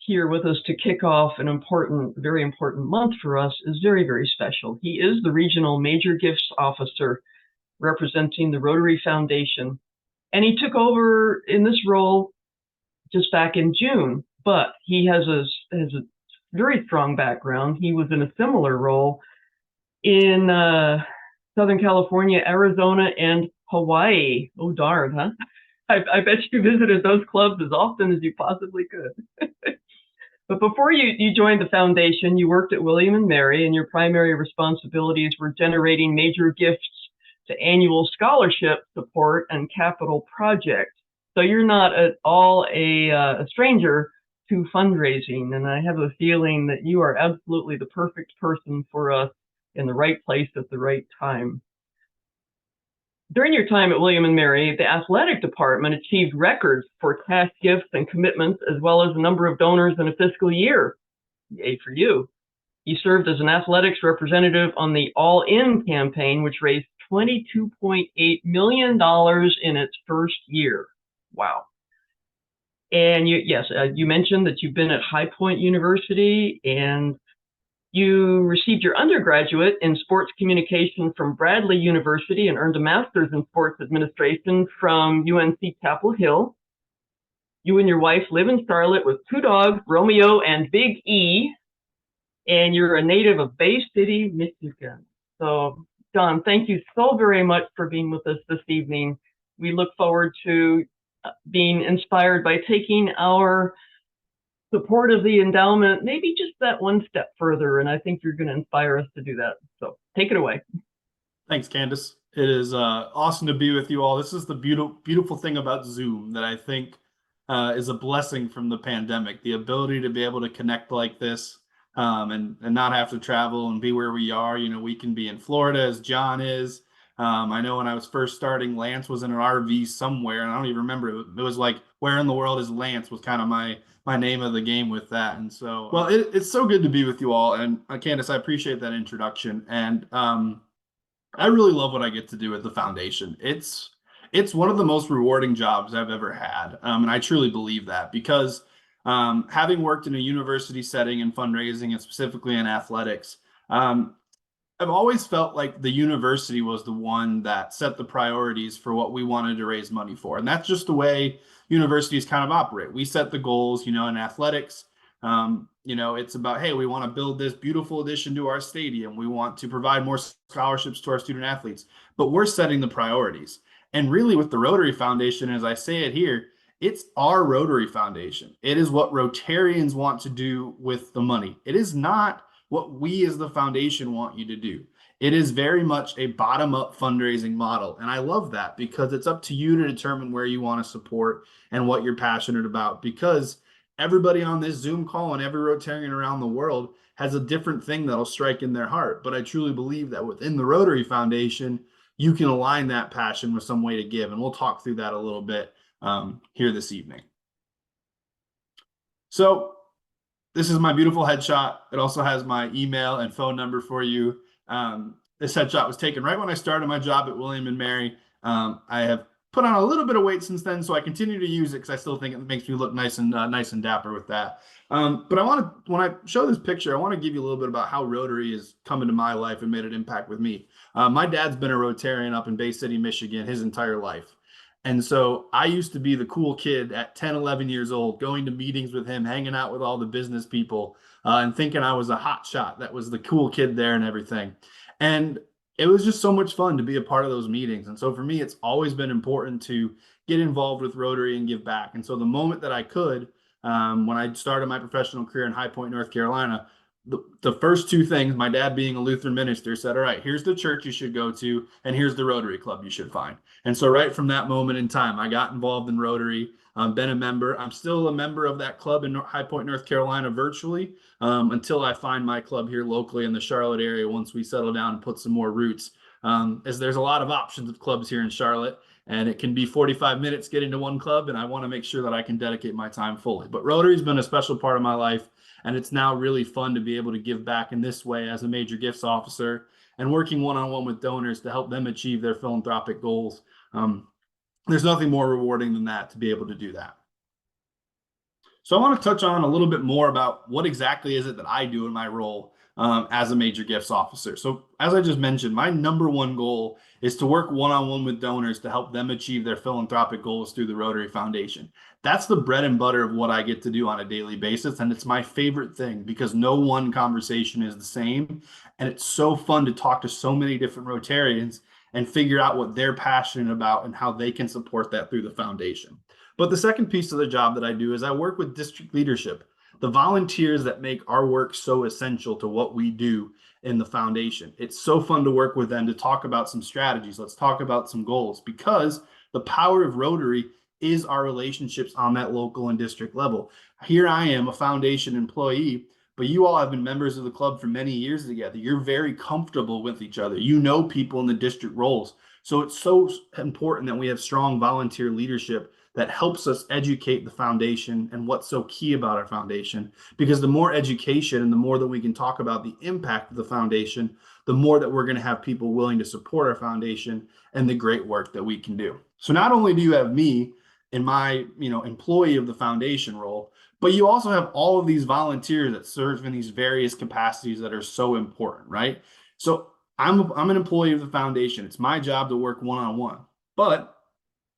here with us to kick off an important, very important month for us is very, very special. He is the Regional Major Gifts Officer representing the Rotary Foundation, and he took over in this role just back in June, but he has a very strong background. He was in a similar role in Southern California, Arizona, and Hawaii. Oh, darn, huh? I bet you visited those clubs as often as you possibly could. But before you joined the foundation, you worked at William and Mary, and your primary responsibilities were generating major gifts to annual scholarship support and capital projects. So you're not at all a stranger to fundraising, and I have a feeling that you are absolutely the perfect person for us in the right place at the right time. During your time at William and Mary, the athletic department achieved records for cash gifts and commitments, as well as the number of donors in a fiscal year. Yay for you. You served as an athletics representative on the All In campaign, which raised $22.8 million in its first year. Wow. And you mentioned that you've been at High Point University, and you received your undergraduate in sports communication from Bradley University and earned a master's in sports administration from UNC Chapel Hill. You and your wife live in Charlotte with 2 dogs, Romeo and Big E, and you're a native of Bay City, Michigan. So, John, thank you so very much for being with us this evening. We look forward to being inspired by taking our support of the endowment maybe just that one step further, and I think you're going to inspire us to do that. So take it away. Thanks, Candace. It is awesome to be with you all. This is the beautiful thing about Zoom that I think is a blessing from the pandemic, the ability to be able to connect like this and not have to travel and be where we are. You know, we can be in Florida as John is. I know when I was first starting, Lance was in an RV somewhere, and I don't even remember. It was like, where in the world is Lance was kind of my name of the game with that. And so, well, it's so good to be with you all. And Candace, I appreciate that introduction. And I really love what I get to do at the foundation. It's one of the most rewarding jobs I've ever had. And I truly believe that because having worked in a university setting in fundraising and specifically in athletics, I've always felt like the university was the one that set the priorities for what we wanted to raise money for. And that's just the way universities kind of operate. We set the goals, in athletics. It's about, hey, we want to build this beautiful addition to our stadium. We want to provide more scholarships to our student athletes, but we're setting the priorities. And really with the Rotary Foundation, as I say it here, it's our Rotary Foundation. It is what Rotarians want to do with the money. It is not what we as the foundation want you to do. It is very much a bottom-up fundraising model. And I love that because it's up to you to determine where you want to support and what you're passionate about, because everybody on this Zoom call and every Rotarian around the world has a different thing that'll strike in their heart. But I truly believe that within the Rotary Foundation, you can align that passion with some way to give. And we'll talk through that a little bit here this evening. So this is my beautiful headshot. It also has my email and phone number for you. This headshot was taken right when I started my job at William and Mary. I have put on a little bit of weight since then, so I continue to use it because I still think it makes me look nice and dapper with that. But when I show this picture, I want to give you a little bit about how Rotary has come into my life and made an impact with me. My dad's been a Rotarian up in Bay City, Michigan, his entire life. And so I used to be the cool kid at 10, 11 years old, going to meetings with him, hanging out with all the business people, and thinking I was a hot shot. That was the cool kid there and everything. And it was just so much fun to be a part of those meetings. And so for me, it's always been important to get involved with Rotary and give back. And so the moment that I could, when I started my professional career in High Point, North Carolina, the first 2 things, my dad being a Lutheran minister, said, all right, here's the church you should go to, and here's the Rotary Club you should find. And so right from that moment in time, I got involved in Rotary, been a member. I'm still a member of that club in High Point, North Carolina, virtually, until I find my club here locally in the Charlotte area once we settle down and put some more roots. As there's a lot of options of clubs here in Charlotte, and it can be 45 minutes getting to one club, and I want to make sure that I can dedicate my time fully. But Rotary's been a special part of my life. And it's now really fun to be able to give back in this way as a major gifts officer and working one-on-one with donors to help them achieve their philanthropic goals. There's nothing more rewarding than that, to be able to do that. So I want to touch on a little bit more about what exactly is it that I do in my role as a major gifts officer. So as I just mentioned, my number one goal is to work one-on-one with donors to help them achieve their philanthropic goals through the Rotary Foundation. That's the bread and butter of what I get to do on a daily basis. And it's my favorite thing because no one conversation is the same. And it's so fun to talk to so many different Rotarians and figure out what they're passionate about and how they can support that through the foundation. But the second piece of the job that I do is I work with district leadership, the volunteers that make our work so essential to what we do in the foundation. It's so fun to work with them to talk about some strategies. Let's talk about some goals because the power of Rotary is our relationships on that local and district level. Here I am, a foundation employee, but you all have been members of the club for many years together. You're very comfortable with each other. You know people in the district roles. So it's so important that we have strong volunteer leadership that helps us educate the foundation and what's so key about our foundation. Because the more education and the more that we can talk about the impact of the foundation, the more that we're going to have people willing to support our foundation and the great work that we can do. So not only do you have me in my, employee of the foundation role, but you also have all of these volunteers that serve in these various capacities that are so important, right? So I'm an employee of the foundation. It's my job to work one-on-one. But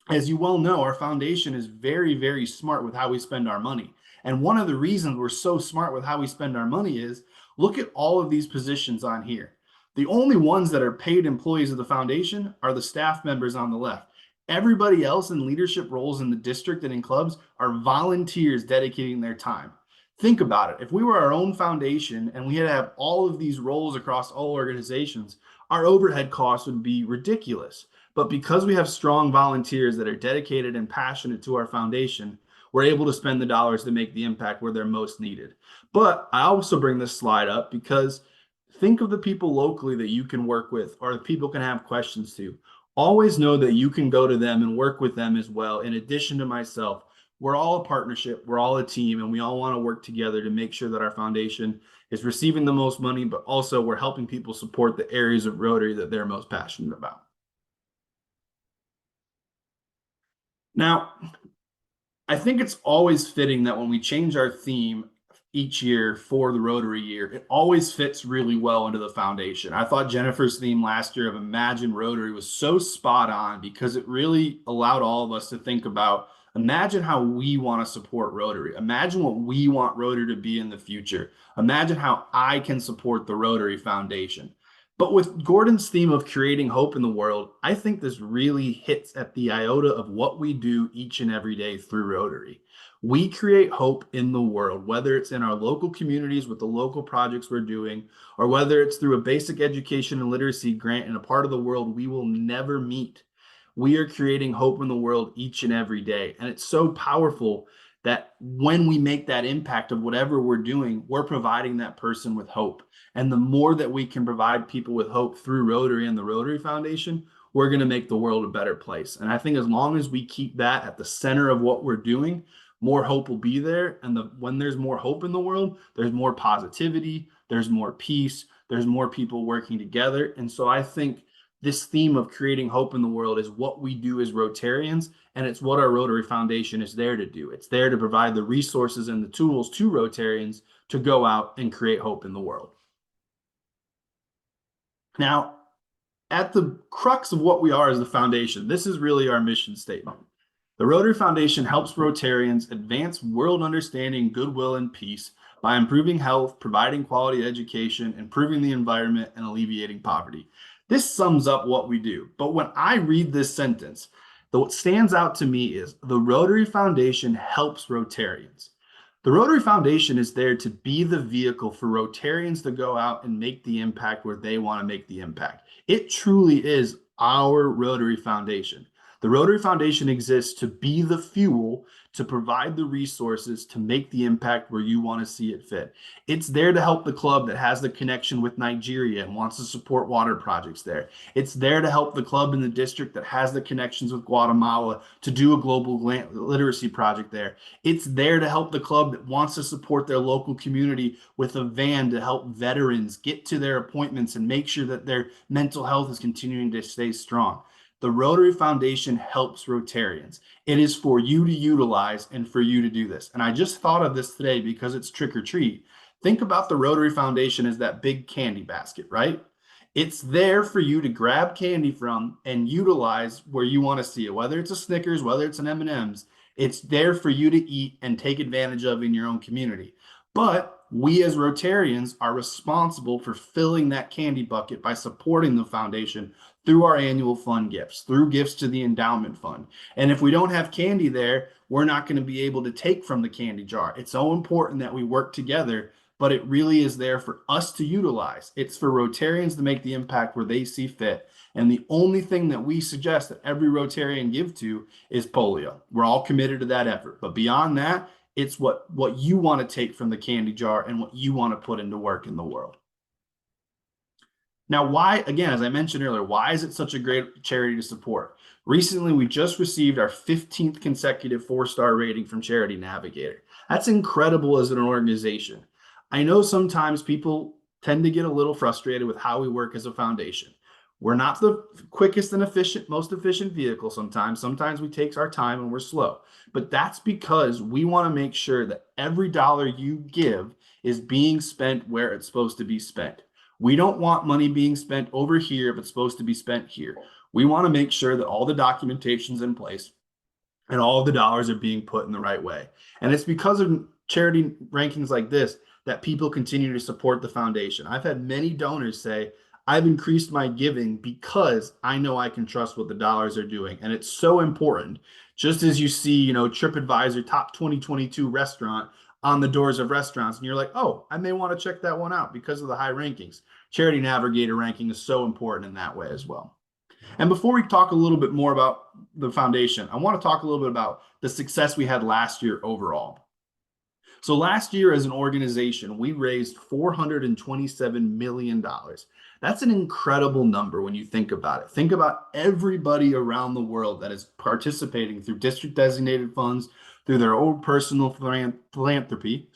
as you well know, our foundation is very, very smart with how we spend our money. And one of the reasons we're so smart with how we spend our money is look at all of these positions on here. The only ones that are paid employees of the foundation are the staff members on the left. Everybody else in leadership roles in the district and in clubs are volunteers dedicating their time. Think about it. If we were our own foundation and we had to have all of these roles across all organizations, our overhead costs would be ridiculous. But because we have strong volunteers that are dedicated and passionate to our foundation, we're able to spend the dollars to make the impact where they're most needed. But I also bring this slide up because think of the people locally that you can work with or the people can have questions to. Always know that you can go to them and work with them as well. In addition to myself, we're all a partnership, we're all a team, and we all want to work together to make sure that our foundation is receiving the most money, but also we're helping people support the areas of Rotary that they're most passionate about. Now, I think it's always fitting that when we change our theme each year for the Rotary year, it always fits really well into the foundation. I thought Jennifer's theme last year of Imagine Rotary was so spot on because it really allowed all of us to think about imagine how we want to support Rotary. Imagine what we want Rotary to be in the future. Imagine how I can support the Rotary Foundation. But with Gordon's theme of creating hope in the world, I think this really hits at the iota of what we do each and every day through Rotary. We create hope in the world, whether it's in our local communities with the local projects we're doing, or whether it's through a basic education and literacy grant in a part of the world we will never meet. We are creating hope in the world each and every day. And it's so powerful that when we make that impact of whatever we're doing, we're providing that person with hope. And the more that we can provide people with hope through Rotary and the Rotary Foundation, we're going to make the world a better place. And I think as long as we keep that at the center of what we're doing, more hope will be there. And when there's more hope in the world, there's more positivity, there's more peace, there's more people working together. And so I think this theme of creating hope in the world is what we do as Rotarians, and it's what our Rotary Foundation is there to do. It's there to provide the resources and the tools to Rotarians to go out and create hope in the world. Now, at the crux of what we are as the foundation, this is really our mission statement. The Rotary Foundation helps Rotarians advance world understanding, goodwill, and peace by improving health, providing quality education, improving the environment, and alleviating poverty. This sums up what we do. But when I read this sentence, what stands out to me is the Rotary Foundation helps Rotarians. The Rotary Foundation is there to be the vehicle for Rotarians to go out and make the impact where they want to make the impact. It truly is our Rotary Foundation. The Rotary Foundation exists to be the fuel to provide the resources to make the impact where you want to see it fit. It's there to help the club that has the connection with Nigeria and wants to support water projects there. It's there to help the club in the district that has the connections with Guatemala to do a global literacy project there. It's there to help the club that wants to support their local community with a van to help veterans get to their appointments and make sure that their mental health is continuing to stay strong. The Rotary Foundation helps Rotarians. It is for you to utilize and for you to do this. And I just thought of this today because it's trick or treat. Think about the Rotary Foundation as that big candy basket, right? It's there for you to grab candy from and utilize where you want to see it, whether it's a Snickers, whether it's an M&Ms. It's there for you to eat and take advantage of in your own community. But we as Rotarians are responsible for filling that candy bucket by supporting the foundation through our annual fund gifts, through gifts to the endowment fund. And if we don't have candy there, we're not going to be able to take from the candy jar. It's so important that we work together, but it really is there for us to utilize. It's for Rotarians to make the impact where they see fit. And the only thing that we suggest that every Rotarian give to is polio. We're all committed to that effort. But beyond that, it's what you want to take from the candy jar and what you want to put into work in the world. Now, why, again, as I mentioned earlier, why is it such a great charity to support? Recently, we just received our 15th consecutive 4-star rating from Charity Navigator. That's incredible as an organization. I know sometimes people tend to get a little frustrated with how we work as a foundation. We're not the quickest and most efficient vehicle sometimes. Sometimes we take our time and we're slow. But that's because we want to make sure that every dollar you give is being spent where it's supposed to be spent. We don't want money being spent over here if it's supposed to be spent here. We want to make sure that all the documentation's in place and all of the dollars are being put in the right way. And it's because of charity rankings like this that people continue to support the foundation. I've had many donors say, I've increased my giving because I know I can trust what the dollars are doing. And it's so important. Just as you see, TripAdvisor top 2022 restaurant on the doors of restaurants, and you're like, oh, I may want to check that one out because of the high rankings. Charity Navigator ranking is so important in that way as well. And before we talk a little bit more about the foundation, I want to talk a little bit about the success we had last year overall. So last year as an organization, we raised $427 million. That's an incredible number when you think about it. Think about everybody around the world that is participating through district designated funds, through their own personal philanthropy,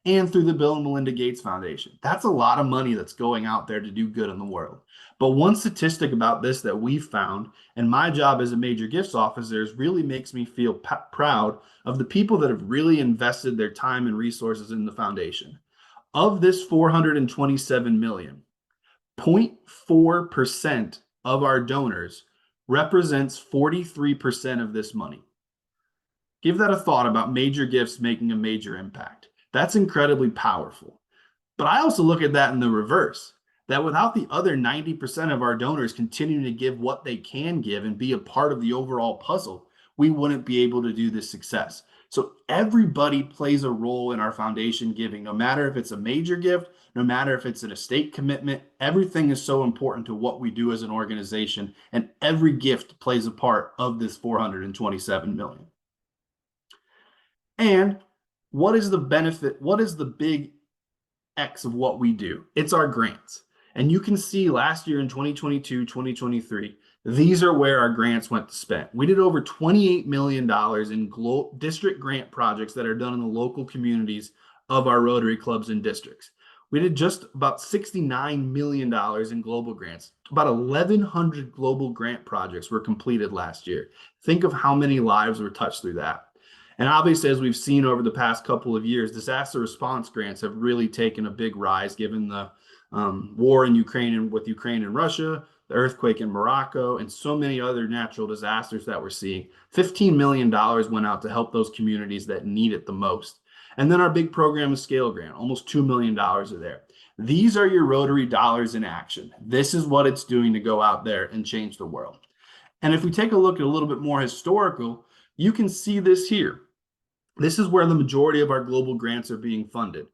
and through the Bill and Melinda Gates Foundation. That's a lot of money that's going out there to do good in the world. But one statistic about this that we found, and my job as a major gifts officer, really makes me feel proud of the people that have really invested their time and resources in the foundation. Of this 427 million, 0.4% of our donors represents 43% of this money. Give that a thought about major gifts making a major impact. That's incredibly powerful. But I also look at that in the reverse, that without the other 90% of our donors continuing to give what they can give and be a part of the overall puzzle, we wouldn't be able to do this success. So everybody plays a role in our foundation giving, no matter if it's a major gift, no matter if it's an estate commitment. Everything is so important to what we do as an organization, and every gift plays a part of this 427 million. And what is the benefit? What is the big X of what we do? It's our grants. And you can see last year in 2022, 2023, these are where our grants went to spend. We did over $28 million in district grant projects that are done in the local communities of our Rotary clubs and districts. We did just about $69 million in global grants. About 1,100 global grant projects were completed last year. Think of how many lives were touched through that. And obviously, as we've seen over the past couple of years, disaster response grants have really taken a big rise given the war in Ukraine with Ukraine and Russia, the earthquake in Morocco, and so many other natural disasters that we're seeing. $15 million went out to help those communities that need it the most. And then our big program is Scale Grant, almost $2 million are there. These are your Rotary dollars in action. This is what it's doing to go out there and change the world. And if we take a look at a little bit more historical, you can see this here. This is where the majority of our global grants are being funded.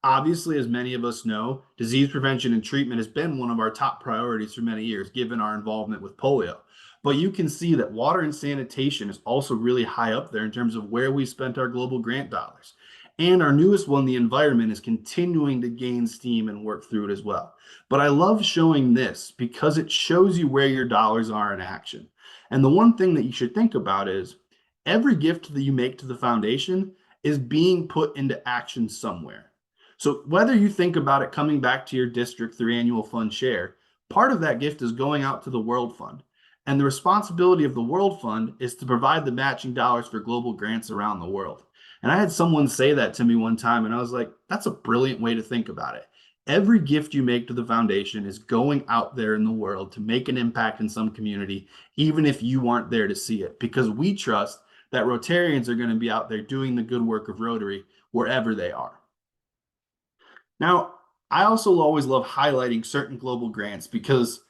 Obviously, as many of us know, disease prevention and treatment has been one of our top priorities for many years, given our involvement with polio. But you can see that water and sanitation is also really high up there in terms of where we spent our global grant dollars. And our newest one, the environment, is continuing to gain steam and work through it as well. But I love showing this because it shows you where your dollars are in action. And the one thing that you should think about is every gift that you make to the foundation is being put into action somewhere. So whether you think about it coming back to your district through annual fund share, part of that gift is going out to the World Fund. And the responsibility of the World Fund is to provide the matching dollars for global grants around the world. And I had someone say that to me one time, and I was like, that's a brilliant way to think about it. Every gift you make to the foundation is going out there in the world to make an impact in some community, even if you aren't there to see it, because we trust that Rotarians are going to be out there doing the good work of Rotary wherever they are. Now, I also always love highlighting certain global grants because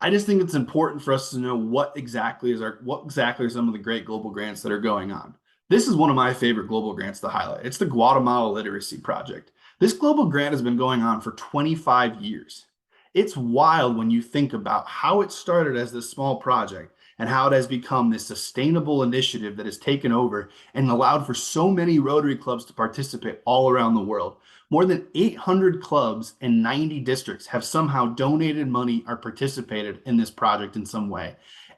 I just think it's important for us to know what exactly are some of the great global grants that are going on. This is one of my favorite global grants to highlight. It's the Guatemala Literacy Project. This global grant has been going on for 25 years. It's wild when you think about how it started as this small project and how it has become this sustainable initiative that has taken over and allowed for so many Rotary clubs to participate all around the world. More than 800 clubs and 90 districts have somehow donated money or participated in this project in some way.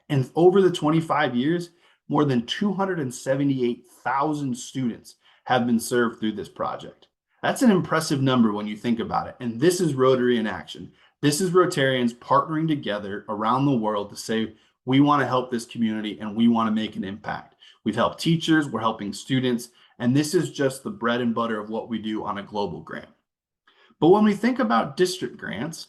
And over the 25 years, more than 278,000 students have been served through this project. That's an impressive number when you think about it. And this is Rotary in action. This is Rotarians partnering together around the world to say, we want to help this community and we want to make an impact. We've helped teachers, we're helping students, and this is just the bread and butter of what we do on a global grant. But when we think about district grants,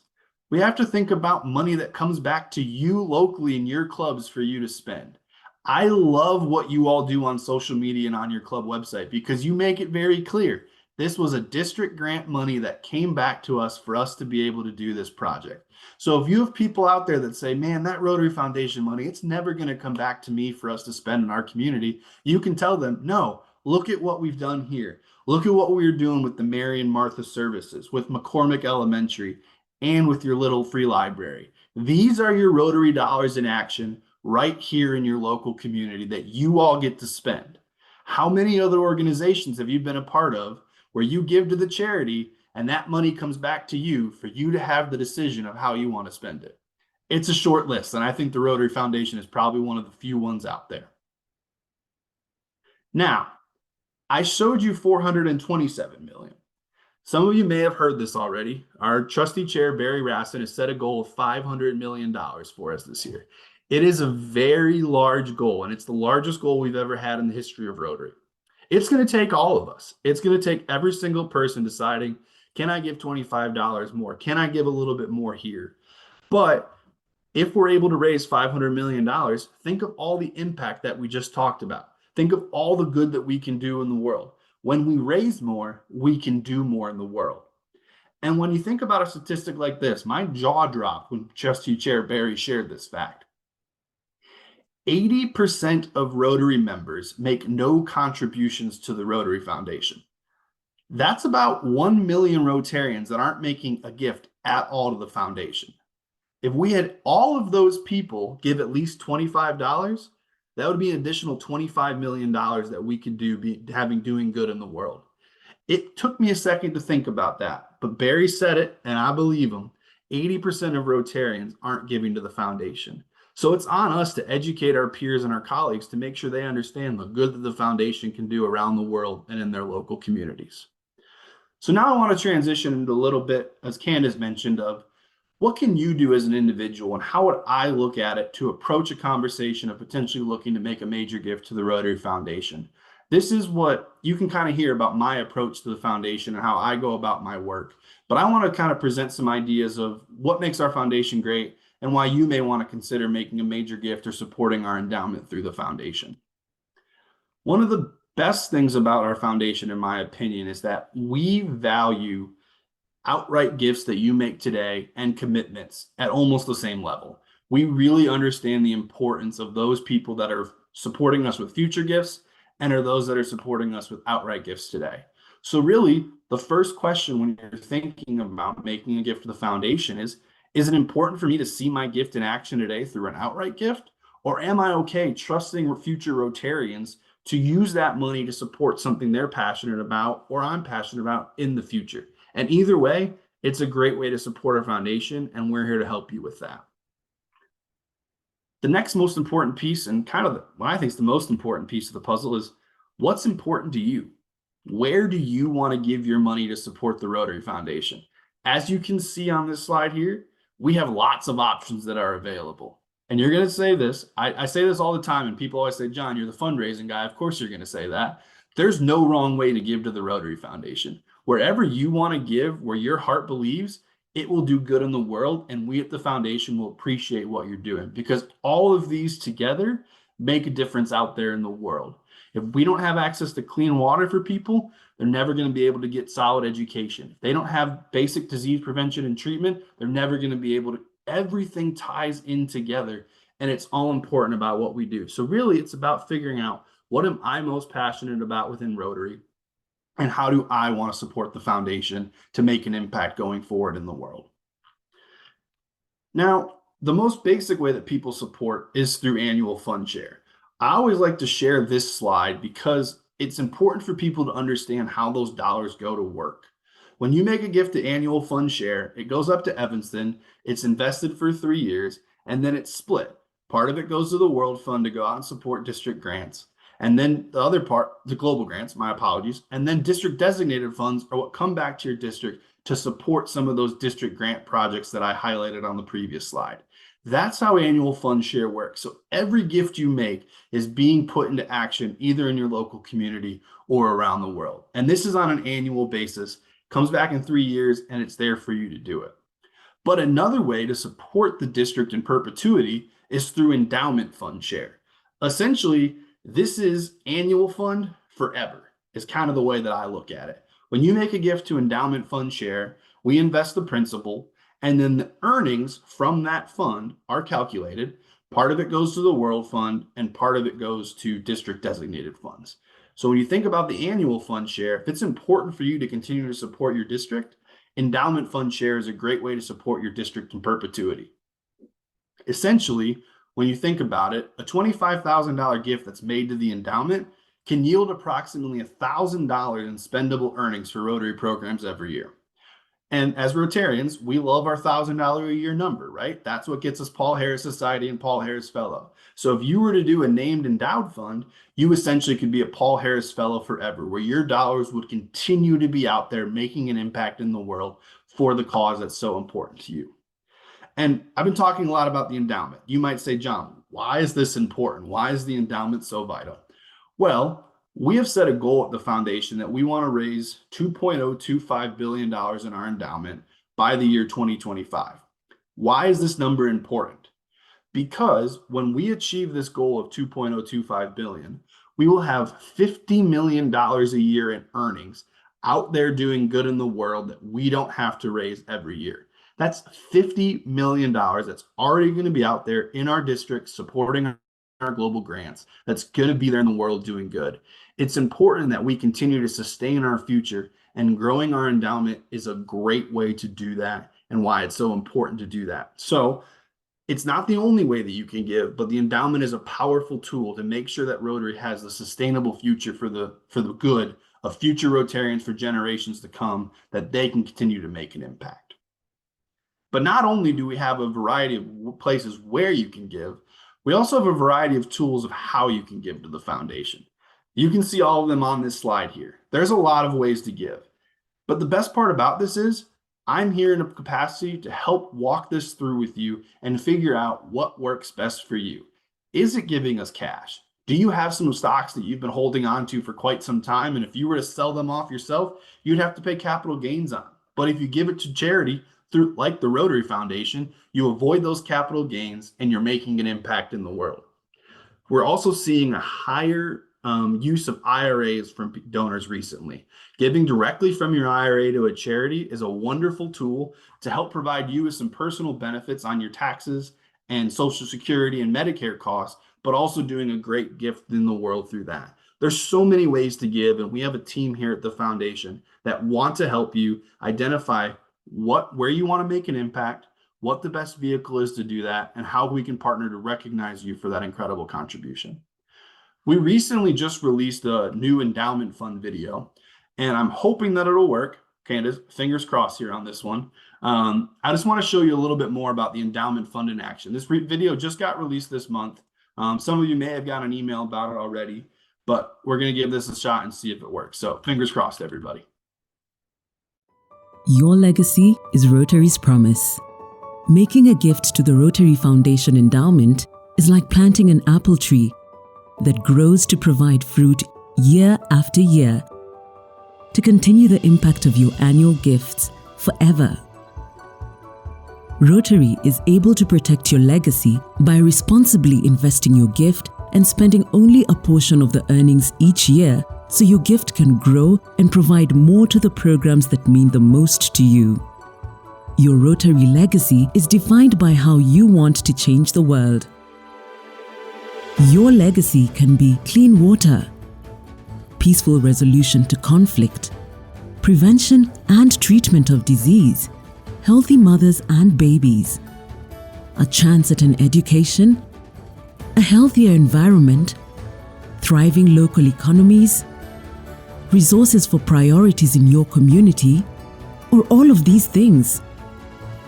we have to think about money that comes back to you locally in your clubs for you to spend. I love what you all do on social media and on your club website because you make it very clear. This was a district grant money that came back to us for us to be able to do this project. So if you have people out there that say, man, that Rotary Foundation money, it's never going to come back to me for us to spend in our community, you can tell them, no, look at what we've done here. Look at what we're doing with the Mary and Martha services, with McCormick Elementary, and with your little free library. These are your Rotary dollars in action right here in your local community that you all get to spend. How many other organizations have you been a part of where you give to the charity and that money comes back to you for you to have the decision of how you want to spend it? It's a short list, and I think the Rotary Foundation is probably one of the few ones out there. Now, I showed you 427 million. Some of you may have heard this already. Our trustee chair, Barry Rassin, has set a goal of $500 million for us this year. It is a very large goal, and it's the largest goal we've ever had in the history of Rotary. It's going to take all of us. It's going to take every single person deciding, can I give $25 more? Can I give a little bit more here? But if we're able to raise $500 million, think of all the impact that we just talked about. Think of all the good that we can do in the world. When we raise more, we can do more in the world. And when you think about a statistic like this, my jaw dropped when Trustee Chair Barry shared this fact. 80% of Rotary members make no contributions to the Rotary Foundation. That's about 1 million Rotarians that aren't making a gift at all to the foundation. If we had all of those people give at least $25, that would be an additional $25 million that we could do doing good in the world. It took me a second to think about that, but Barry said it and I believe him. 80% of Rotarians aren't giving to the foundation. So it's on us to educate our peers and our colleagues to make sure they understand the good that the foundation can do around the world and in their local communities. So now I want to transition into a little bit, as Candace mentioned, of what can you do as an individual and how would I look at it to approach a conversation of potentially looking to make a major gift to the Rotary Foundation. This is what you can kind of hear about my approach to the foundation and how I go about my work. But I want to kind of present some ideas of what makes our foundation great and why you may want to consider making a major gift or supporting our endowment through the foundation. One of the best things about our foundation, in my opinion, is that we value outright gifts that you make today and commitments at almost the same level. We really understand the importance of those people that are supporting us with future gifts and are those that are supporting us with outright gifts today. So really, the first question when you're thinking about making a gift to the foundation is it important for me to see my gift in action today through an outright gift? Or am I okay trusting future Rotarians to use that money to support something they're passionate about or I'm passionate about in the future? And either way, it's a great way to support our foundation, and we're here to help you with that. The next most important piece, and kind of what I think is the most important piece of the puzzle, is what's important to you? Where do you want to give your money to support the Rotary Foundation? As you can see on this slide here, we have lots of options that are available. And you're going to say this. I say this all the time, and people always say, John, you're the fundraising guy. Of course you're going to say that. There's no wrong way to give to the Rotary Foundation. Wherever you want to give, where your heart believes, it will do good in the world. And we at the foundation will appreciate what you're doing, because all of these together make a difference out there in the world. If we don't have access to clean water for people, they're never going to be able to get solid education. If they don't have basic disease prevention and treatment, they're never going to be able to. Everything ties in together, and it's all important about what we do. So really, it's about figuring out, what am I most passionate about within Rotary, and how do I want to support the foundation to make an impact going forward in the world? Now, the most basic way that people support is through annual fund share. I always like to share this slide because it's important for people to understand how those dollars go to work. When you make a gift to annual fund share, it goes up to Evanston, it's invested for 3 years, and then it's split. Part of it goes to the World Fund to go out and support district grants. And then the other part, the global grants, my apologies, and then district designated funds are what come back to your district to support some of those district grant projects that I highlighted on the previous slide. That's how annual fund share works. So every gift you make is being put into action either in your local community or around the world. And this is on an annual basis, comes back in 3 years, and it's there for you to do it. But another way to support the district in perpetuity is through endowment fund share. Essentially, this is annual fund forever, is kind of the way that I look at it. When you make a gift to endowment fund share, we invest the principal, and then the earnings from that fund are calculated. Part of it goes to the World Fund, and part of it goes to district designated funds. So when you think about the annual fund share, if it's important for you to continue to support your district, endowment fund share is a great way to support your district in perpetuity. Essentially, when you think about it, a $25,000 gift that's made to the endowment can yield approximately $1,000 in spendable earnings for Rotary programs every year. And as Rotarians, we love our $1,000 a year number, right? That's what gets us Paul Harris Society and Paul Harris Fellow. So if you were to do a named endowed fund, you essentially could be a Paul Harris Fellow forever, where your dollars would continue to be out there making an impact in the world for the cause that's so important to you. And I've been talking a lot about the endowment. You might say, John, why is this important? Why is the endowment so vital? Well, we have set a goal at the foundation that we want to raise $2.025 billion in our endowment by the year 2025. Why is this number important? Because when we achieve this goal of $2.025 billion, we will have $50 million a year in earnings out there doing good in the world that we don't have to raise every year. That's $50 million that's already going to be out there in our district supporting our global grants, that's going to be there in the world doing good. It's important that we continue to sustain our future, and growing our endowment is a great way to do that, and why it's so important to do that. So it's not the only way that you can give, but the endowment is a powerful tool to make sure that Rotary has a sustainable future for the good of future Rotarians for generations to come, that they can continue to make an impact. But not only do we have a variety of places where you can give, we also have a variety of tools of how you can give to the foundation. You can see all of them on this slide here. There's a lot of ways to give. But the best part about this is I'm here in a capacity to help walk this through with you and figure out what works best for you. Is it giving us cash? Do you have some stocks that you've been holding on to for quite some time? And if you were to sell them off yourself, you'd have to pay capital gains on. But if you give it to charity, through like the Rotary Foundation, you avoid those capital gains and you're making an impact in the world. We're also seeing a higher use of IRAs from donors recently. Giving directly from your IRA to a charity is a wonderful tool to help provide you with some personal benefits on your taxes and Social Security and Medicare costs, but also doing a great gift in the world through that. There's so many ways to give, and we have a team here at the foundation that want to help you identify where you want to make an impact, what the best vehicle is to do that, and how we can partner to recognize you for that incredible contribution. We recently just released a new endowment fund video, and I'm hoping that it'll work. Candace, fingers crossed here on this one. I just want to show you a little bit more about the endowment fund in action. This video just got released this month. Some of you may have got an email about it already, but we're going to give this a shot and see if it works. So fingers crossed, everybody. Your legacy is Rotary's promise. Making a gift to the Rotary Foundation endowment is like planting an apple tree that grows to provide fruit year after year, to continue the impact of your annual gifts forever. Rotary is able to protect your legacy by responsibly investing your gift and spending only a portion of the earnings each year, so your gift can grow and provide more to the programs that mean the most to you. Your Rotary legacy is defined by how you want to change the world. Your legacy can be clean water, peaceful resolution to conflict, prevention and treatment of disease, healthy mothers and babies, a chance at an education, a healthier environment, thriving local economies, resources for priorities in your community, or all of these things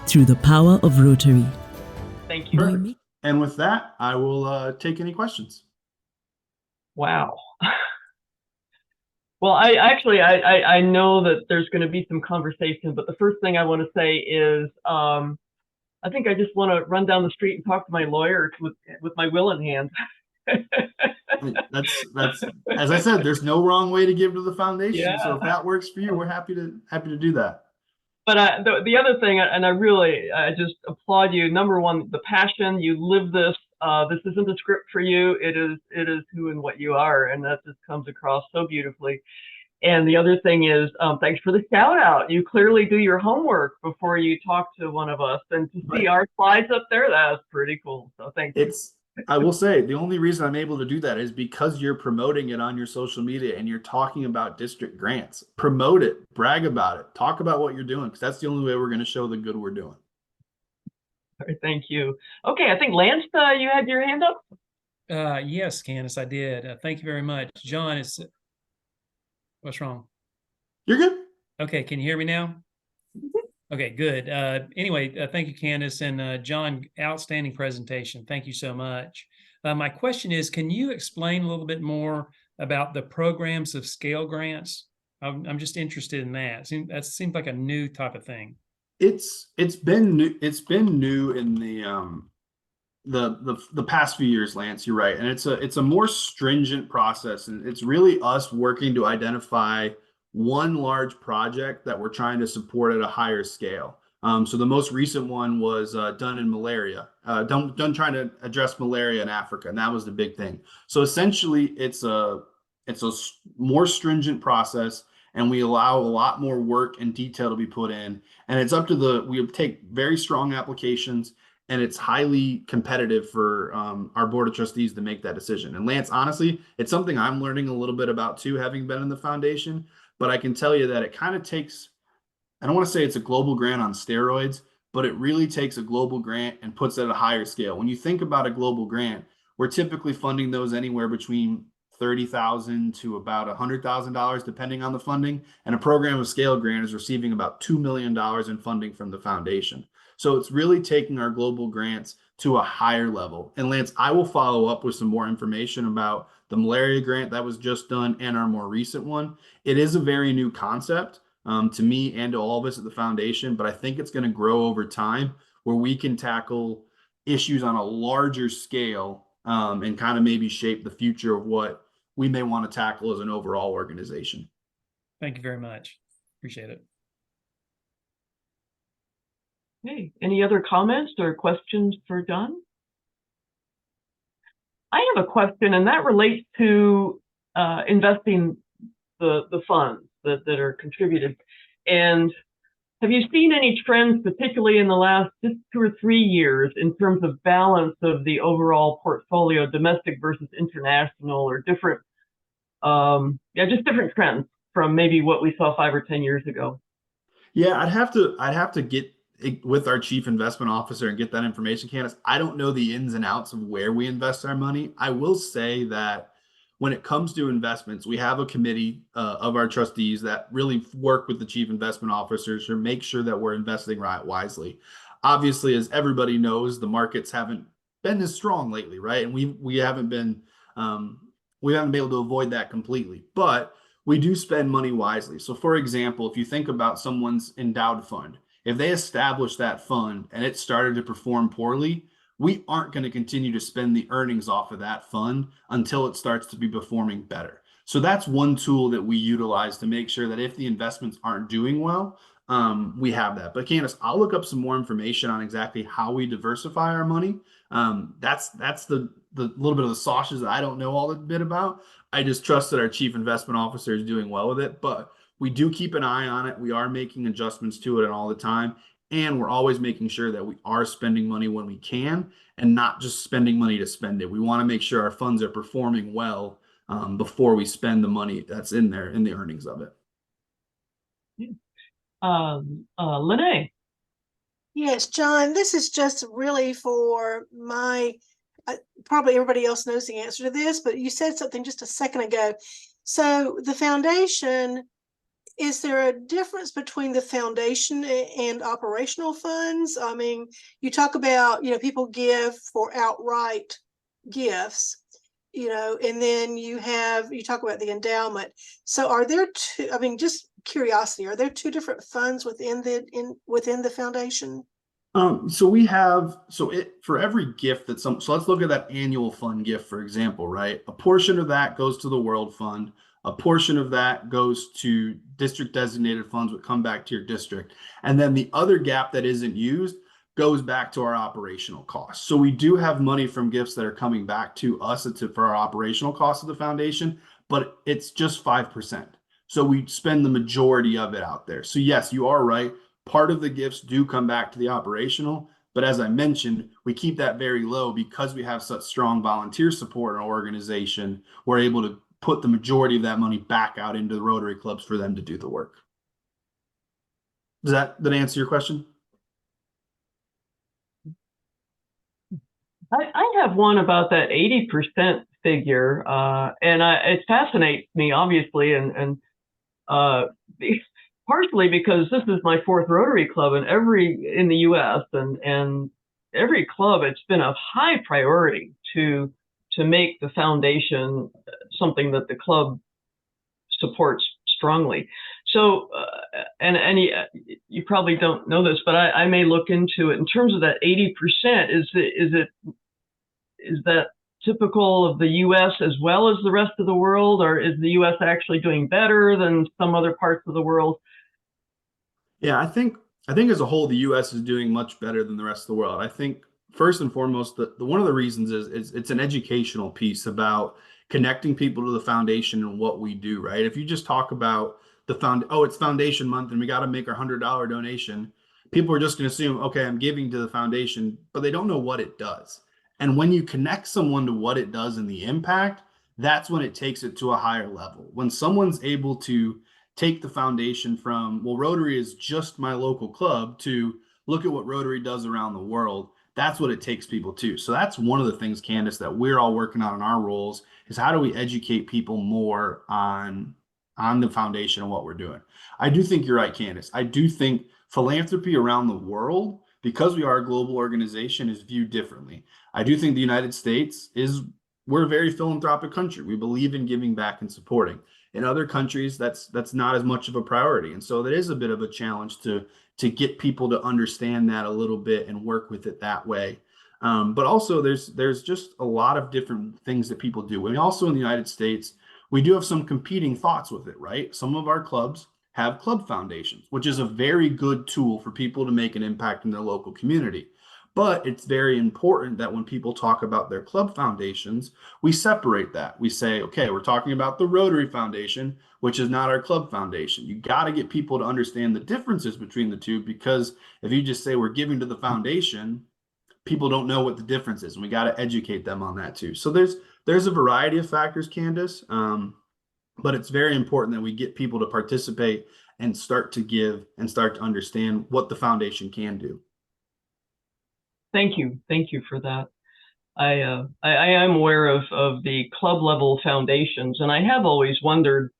through the power of Rotary. Thank you. Perfect. And with that, I will take any questions. Wow. Well, I know that there's going to be some conversation, but the first thing I want to say is I think I just want to run down the street and talk to my lawyer with my will in hand. That's as I said, there's no wrong way to give to the foundation. Yeah. So if that works for you, we're happy to do that. But the other thing, and I just applaud you. Number one, the passion. You live this. This isn't a script for you. It is who and what you are, and that just comes across so beautifully. And the other thing is, thanks for the shout out. You clearly do your homework before you talk to one of us, and to see our slides up there, that's pretty cool. So thank you. I will say the only reason I'm able to do that is because you're promoting it on your social media and you're talking about district grants. Promote it, brag about it, talk about what you're doing, because that's the only way we're going to show the good we're doing. All right, thank you. Okay, I think Lance, you had your hand up. Yes, Candace, I did. Thank you very much. John, what's wrong? You're good. Okay, can you hear me now? Okay, good. Anyway, thank you, Candace, and John, outstanding presentation. Thank you so much. My question is, can you explain a little bit more about the programs of scale grants? I'm just interested in that. That seems like a new type of thing. It's been new in the past few years, Lance. You're right, and it's a more stringent process, and it's really us working to identify one large project that we're trying to support at a higher scale. So the most recent one was done in malaria, done trying to address malaria in Africa, and that was the big thing. So essentially, it's a more stringent process, and we allow a lot more work and detail to be put in. And it's up to we take very strong applications, and it's highly competitive for our board of trustees to make that decision. And Lance, honestly, it's something I'm learning a little bit about too, having been in the foundation. But I can tell you that it kind of takes, I don't want to say it's a global grant on steroids, but it really takes a global grant and puts it at a higher scale. When you think about a global grant, we're typically funding those anywhere between $30,000 to about $100,000, depending on the funding. And a program of scale grant is receiving about $2 million in funding from the foundation. So it's really taking our global grants to a higher level. And Lance, I will follow up with some more information about the malaria grant that was just done and our more recent one. It is a very new concept to me and to all of us at the foundation, but I think it's going to grow over time where we can tackle issues on a larger scale and kind of maybe shape the future of what we may want to tackle as an overall organization. Thank you very much. Appreciate it. Hey, any other comments or questions for John? I have a question, and that relates to investing the funds that are contributed. And have you seen any trends, particularly in the last just 2 or 3 years, in terms of balance of the overall portfolio, domestic versus international, or different, just different trends from maybe what we saw 5 or 10 years ago? Yeah, I'd have to get with our chief investment officer and get that information, Candace. I don't know the ins and outs of where we invest our money. I will say that when it comes to investments, we have a committee of our trustees that really work with the chief investment officers to make sure that we're investing right wisely. Obviously, as everybody knows, the markets haven't been as strong lately, right? And we haven't been able to avoid that completely, but we do spend money wisely. So for example, if you think about someone's endowed fund, if they establish that fund and it started to perform poorly, we aren't going to continue to spend the earnings off of that fund until it starts to be performing better. So that's one tool that we utilize to make sure that if the investments aren't doing well, we have that. But Candace, I'll look up some more information on exactly how we diversify our money. That's the little bit of the sausages that I don't know all the bit about. I just trust that our chief investment officer is doing well with it, but we do keep an eye on it. We are making adjustments to it all the time. And we're always making sure that we are spending money when we can and not just spending money to spend it. We want to make sure our funds are performing well before we spend the money that's in there in the earnings of it. Lene. Yes, John, this is just really for my, probably everybody else knows the answer to this, but you said something just a second ago. So the foundation, is there a difference between the foundation and operational funds? I mean, you talk about, people give for outright gifts, and then you talk about the endowment. So are there two, I mean, just curiosity, are there two different funds within the foundation? So we have, for every gift so let's look at that annual fund gift, for example, right? A portion of that goes to the World Fund. A portion of that goes to district designated funds that come back to your district. And then the other gap that isn't used goes back to our operational costs. So we do have money from gifts that are coming back to us for our operational costs of the foundation, but it's just 5%. So we spend the majority of it out there. So yes, you are right. Part of the gifts do come back to the operational, but as I mentioned, we keep that very low because we have such strong volunteer support in our organization. We're able to put the majority of that money back out into the Rotary clubs for them to do the work. Does that answer your question? I have one about that 80% figure, and it fascinates me, obviously, and partially because this is my fourth Rotary club in the U.S. and every club, it's been a high priority to make the foundation something that the club supports strongly. So, you probably don't know this, but I may look into it in terms of that 80%. Is that typical of the U.S. as well as the rest of the world, or is the U.S. actually doing better than some other parts of the world? Yeah, I think as a whole, the U.S. is doing much better than the rest of the world. I think first and foremost, the one of the reasons is it's an educational piece about connecting people to the foundation and what we do, right? If you just talk about it's foundation month and we got to make our $100 donation, people are just going to assume, okay, I'm giving to the foundation, but they don't know what it does. And when you connect someone to what it does and the impact, that's when it takes it to a higher level. When someone's able to take the foundation from, well, Rotary is just my local club, to look at what Rotary does around the world, that's what it takes people to. So that's one of the things, Candace, that we're all working on in our roles, is how do we educate people more on the foundation and what we're doing. I do think you're right, Candace. I do think philanthropy around the world, because we are a global organization, is viewed differently. I do think the United States we're a very philanthropic country. We believe in giving back and supporting. In other countries, that's not as much of a priority. And so that is a bit of a challenge to get people to understand that a little bit and work with it that way. But also there's just a lot of different things that people do. And also in the United States, we do have some competing thoughts with it, right? Some of our clubs have club foundations, which is a very good tool for people to make an impact in their local community. But it's very important that when people talk about their club foundations, we separate that. We say, okay, we're talking about the Rotary Foundation, which is not our club foundation. You got to get people to understand the differences between the two, because if you just say we're giving to the foundation, people don't know what the difference is. And we got to educate them on that too. So there's a variety of factors, Candace, but it's very important that we get people to participate and start to give and start to understand what the foundation can do. Thank you for that. I am aware of the club level foundations, and I have always wondered,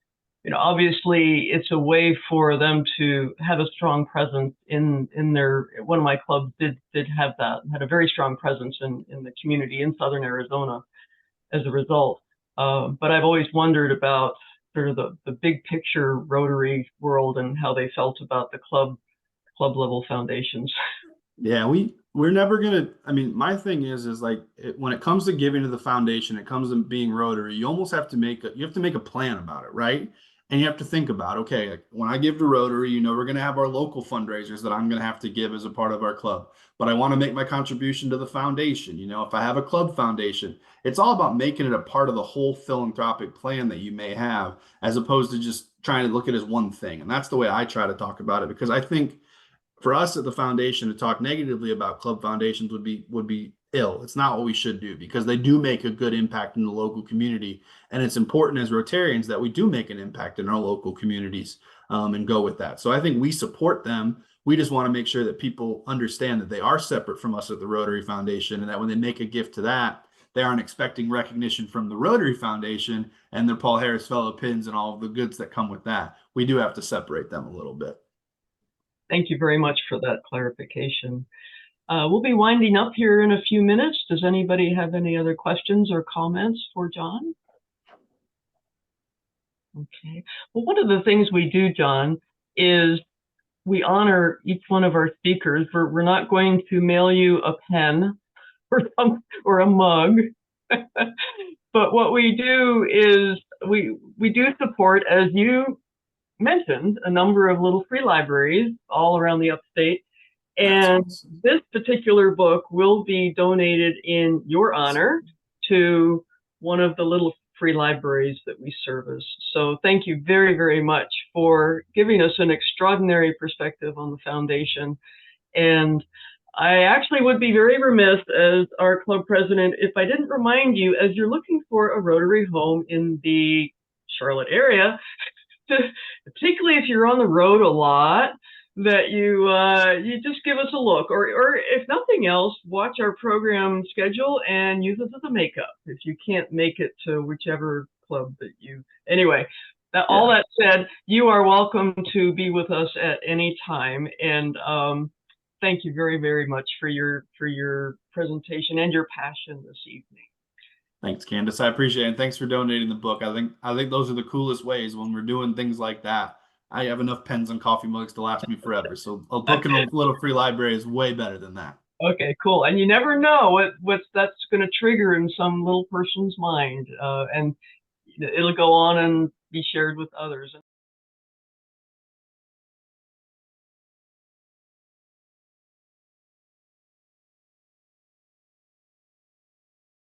obviously it's a way for them to have a strong presence in their, one of my clubs did have that, had a very strong presence in the community in Southern Arizona as a result. But I've always wondered about sort of the big picture Rotary world and how they felt about the club club level foundations. Yeah, we're never gonna. I mean, my thing is like when it comes to giving to the foundation, it comes to being Rotary. You almost have to make a plan about it, right? And you have to think about, okay, like, when I give to Rotary, we're gonna have our local fundraisers that I'm gonna have to give as a part of our club. But I want to make my contribution to the foundation. If I have a club foundation, it's all about making it a part of the whole philanthropic plan that you may have, as opposed to just trying to look at it as one thing. And that's the way I try to talk about it, because I think for us at the foundation to talk negatively about club foundations would be ill. It's not what we should do, because they do make a good impact in the local community, and it's important as Rotarians that we do make an impact in our local communities, and go with that. So I think we support them. We just want to make sure that people understand that they are separate from us at the Rotary Foundation, and that when they make a gift to that, they aren't expecting recognition from the Rotary Foundation and their Paul Harris Fellow pins and all of the goods that come with that. We do have to separate them a little bit. Thank you very much for that clarification. We'll be winding up here in a few minutes. Does anybody have any other questions or comments for John? Okay. Well, one of the things we do, John, is we honor each one of our speakers. We're not going to mail you a pen or a mug. But what we do is we do support, as you mentioned, a number of little free libraries all around the upstate. And this particular book will be donated in your honor to one of the little free libraries that we service. So thank you very, very much for giving us an extraordinary perspective on the foundation. And I actually would be very remiss as our club president if I didn't remind you, as you're looking for a Rotary home in the Charlotte area, particularly if you're on the road a lot, that you just give us a look, or if nothing else, watch our program schedule and use us as a makeup if you can't make it to whichever club that you. Anyway, all that said, you are welcome to be with us at any time, and thank you very, very much for your presentation and your passion this evening. Thanks, Candace. I appreciate it. And thanks for donating the book. I think those are the coolest ways when we're doing things like that. I have enough pens and coffee mugs to last me forever. So a book in a little free library is way better than that. Okay, cool. And you never know what that's going to trigger in some little person's mind, and it'll go on and be shared with others.